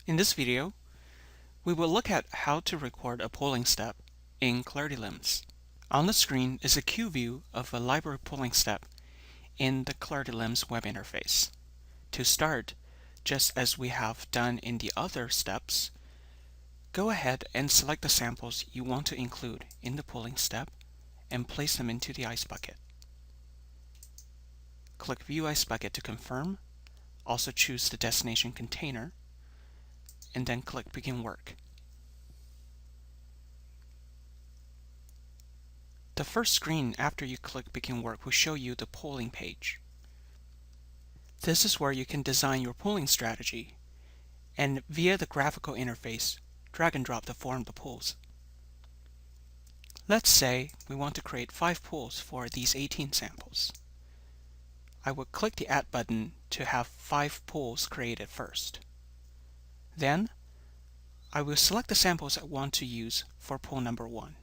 In this video, we will look at how to record a polling step in Clarity LIMS. On the screen is a queue view of a library polling step in the Clarity LIMS web interface. To start, just as we have done in the other steps, go ahead and select the samples you want to include in the polling step and place them into the ice bucket. Click View Ice Bucket to confirm. Also choose the destination container, and then click Begin Work. The first screen after you click Begin Work will show you the polling page. This is where you can design your polling strategy, and via the graphical interface, drag and drop the form of the polls. Let's say we want to create 5 polls for these 18 samples. I will click the Add button to have 5 polls created first. Then, I will select the samples I want to use for poll number 1.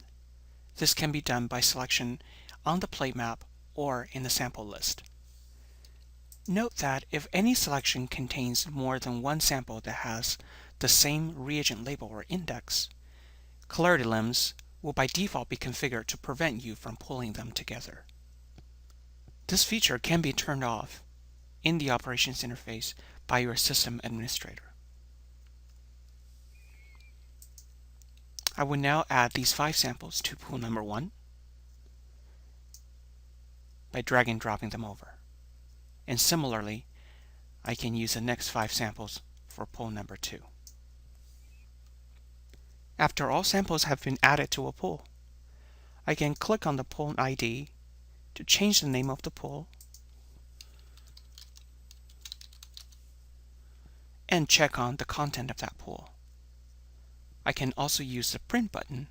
This can be done by selection on the plate map or in the sample list. Note that if any selection contains more than one sample that has the same reagent label or index, Clarity LIMS will by default be configured to prevent you from pulling them together. This feature can be turned off in the operations interface by your system administrator. I will now add these 5 samples to pool number 1 by drag and dropping them over. And similarly, I can use the next 5 samples for pool number 2. After all samples have been added to a pool, I can click on the pool ID to change the name of the pool and check on the content of that pool. I can also use the print button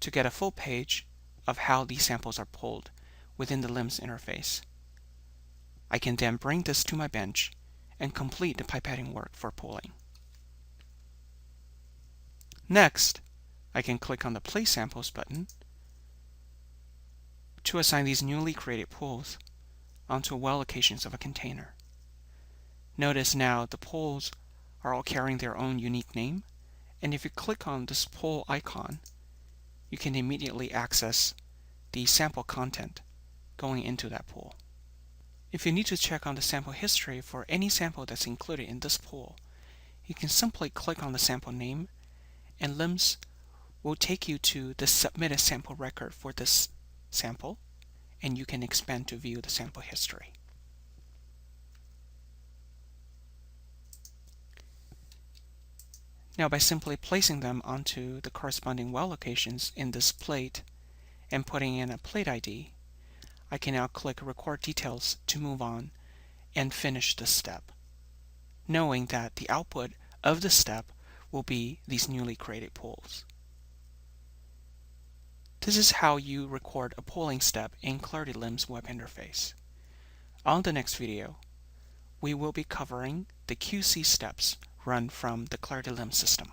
to get a full page of how these samples are pulled within the LIMS interface. I can then bring this to my bench and complete the pipetting work for pulling. Next, I can click on the Place Samples button to assign these newly created pools onto well locations of a container. Notice now the pools are all carrying their own unique name, and if you click on this poll icon, you can immediately access the sample content going into that pool. If you need to check on the sample history for any sample that's included in this pool, you can simply click on the sample name, and LIMS will take you to the submitted sample record for this sample, and you can expand to view the sample history. Now, by simply placing them onto the corresponding well locations in this plate and putting in a plate ID, I can now click Record Details to move on and finish this step, knowing that the output of this step will be these newly created polls. This is how you record a polling step in Clarity LIMS web interface. On the next video, we will be covering the QC steps run from the Clarity LIMS system.